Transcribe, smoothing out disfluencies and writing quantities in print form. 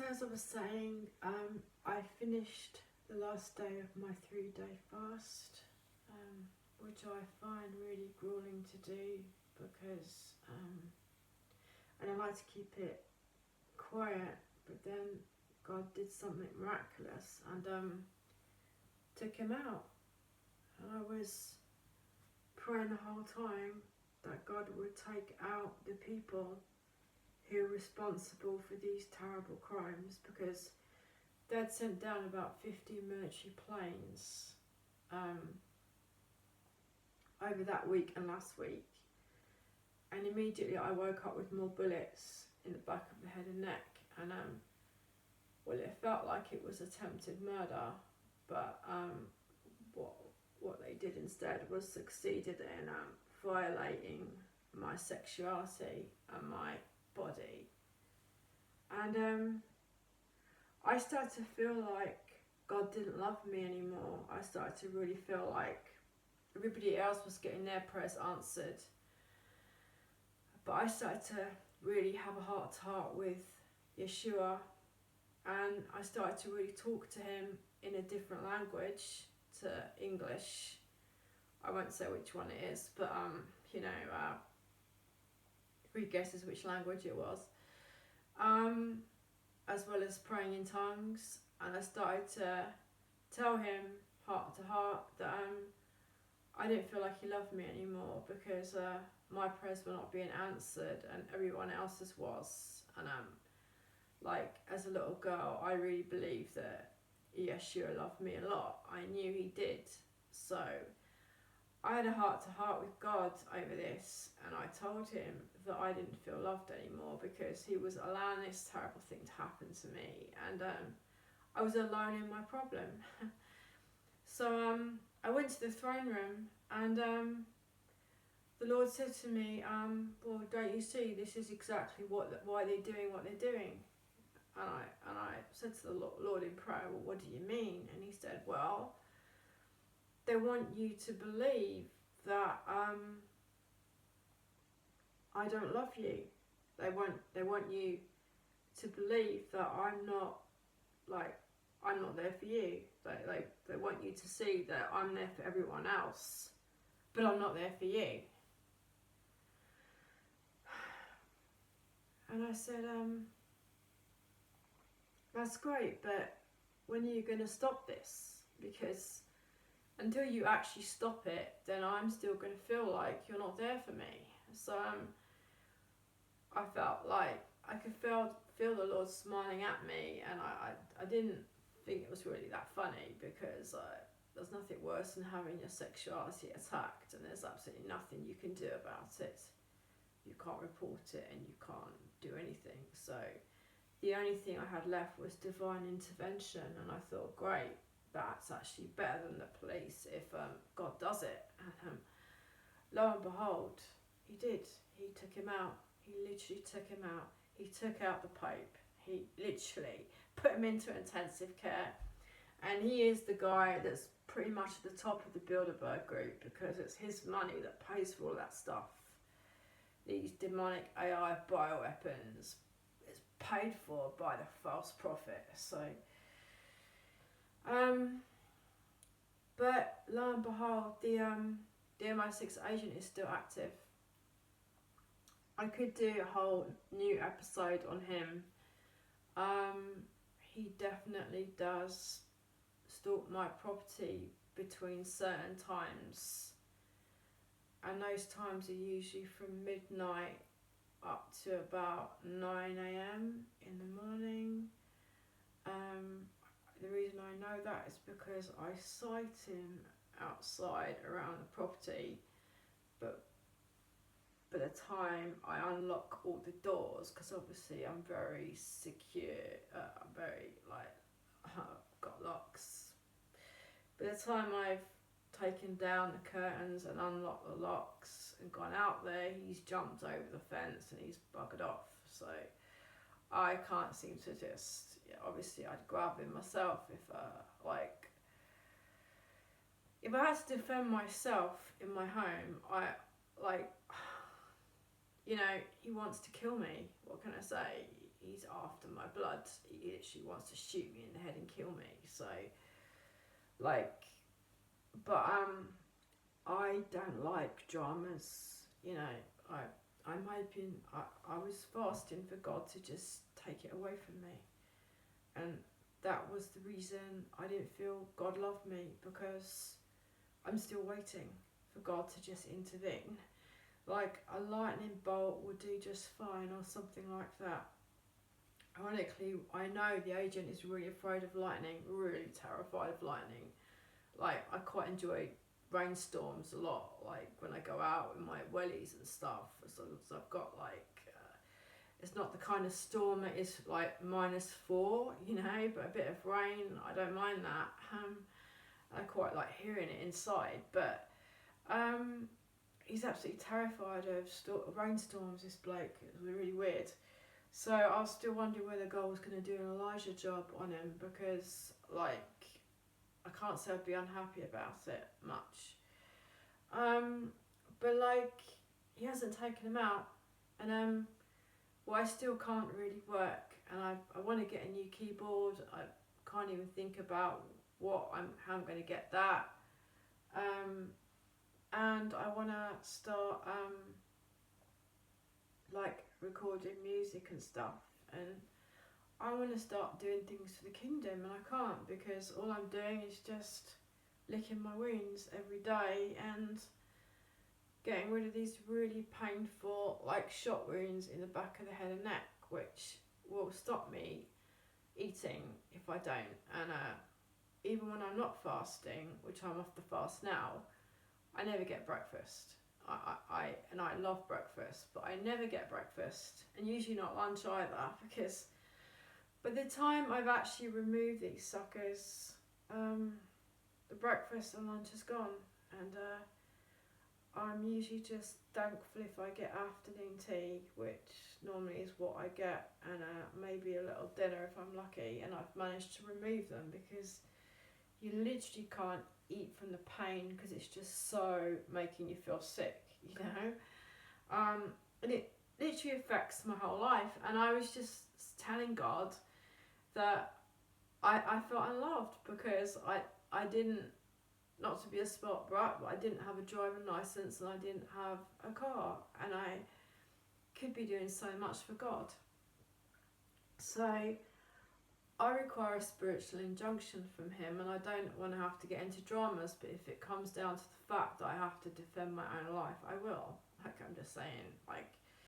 So as I was saying, I finished the last day of my 3-day fast, which I find really grueling to do because, and I like to keep it quiet, but then God did something miraculous and took him out. And I was praying the whole time that God would take out the people who are responsible for these terrible crimes, because they'd sent down about 50 military planes over that week and last week, and immediately I woke up with more bullets in the back of the head and neck, and well, it felt like it was attempted murder, but what they did instead was succeeded in violating my sexuality and my body. And I started to feel like God didn't love me anymore. I started to really feel like everybody else was getting their prayers answered, but I started to really have a heart to heart with Yeshua, and I started to really talk to him in a different language to English. I won't say which one it is, but who guesses which language it was, as well as praying in tongues. And I started to tell him heart to heart that I didn't feel like he loved me anymore, because my prayers were not being answered and everyone else's was. And like, as a little girl, I really believed that Yeshua loved me a lot. I knew he did. So I had a heart to heart with God over this, and I told him that I didn't feel loved anymore because he was allowing this terrible thing to happen to me, and I was alone in my problem. So I went to the throne room, and the Lord said to me, well, don't you see, this is exactly why they're doing what they're doing. And I said to the Lord in prayer, well, what do you mean? And he said, well, they want you to believe that I don't love you. They want you to believe that I'm not there for you. They want you to see that I'm there for everyone else, but I'm not there for you. And I said, that's great, but when are you going to stop this? Because until you actually stop it, then I'm still going to feel like you're not there for me. So I felt like I could feel the Lord smiling at me, and I didn't think it was really that funny, because there's nothing worse than having your sexuality attacked, and there's absolutely nothing you can do about it. You can't report it and you can't do anything. So the only thing I had left was divine intervention, and I thought, great, that's actually better than the police if God does it. And lo and behold, he did. He took him out. He literally took him out. He took out the Pope. He literally put him into intensive care. And he is the guy that's pretty much at the top of the Bilderberg group, because it's his money that pays for all that stuff. These demonic AI bioweapons is paid for by the false prophet. So but lo and behold, the MI6 agent is still active. I could do a whole new episode on him. He definitely does stalk my property between certain times, and those times are usually from midnight up to about 9 AM in the morning. The reason I know that is because I sight him outside around the property, but by the time I unlock all the doors, because obviously I'm very secure, I'm very got locks. By the time I've taken down the curtains and unlocked the locks and gone out there, he's jumped over the fence and he's buggered off. So I can't seem to just, obviously I'd grab him myself if I had to defend myself in my home. He wants to kill me. What can I say? he's after my blood. He literally wants to shoot me in the head and kill me. So, like, but I don't like dramas. You know, I'm hoping I was fasting for God to just take it away from me, and that was the reason I didn't feel God loved me, because I'm still waiting for God to just intervene. Like a lightning bolt would do just fine, or something like that. Ironically, I know the agent is really afraid of lightning, really terrified of lightning. Like, I quite enjoy rainstorms a lot, like when I go out with my wellies and stuff. So I've got like, it's not the kind of storm that is like -4, you know, but a bit of rain, I don't mind that. I quite like hearing it inside, but he's absolutely terrified of rainstorms, this bloke. It was really weird. So I was still wondering whether God was going to do an Elijah job on him, because like, I can't say I'd be unhappy about it much. But like, he hasn't taken him out, and well, I still can't really work, and I want to get a new keyboard. I can't even think about how I'm going to get that. And I want to start like recording music and stuff, and I want to start doing things for the kingdom, and I can't, because all I'm doing is just licking my wounds every day and getting rid of these really painful like shot wounds in the back of the head and neck, which will stop me eating if I don't. And even when I'm not fasting, which I'm off the fast now, I never get breakfast. I love breakfast, but I never get breakfast, and usually not lunch either, because by the time I've actually removed these suckers, the breakfast and lunch is gone, and I'm usually just thankful if I get afternoon tea, which normally is what I get, and maybe a little dinner if I'm lucky, and I've managed to remove them, because you literally can't eat from the pain, because it's just so making you feel sick, you know. And it literally affects my whole life, and I was just telling God that I felt unloved, because I didn't, not to be a spot brat, but I didn't have a driving licence, and I didn't have a car, and I could be doing so much for God. So I require a spiritual injunction from him, and I don't want to have to get into dramas, but if it comes down to the fact that I have to defend my own life, I will. Like, I'm just saying, like,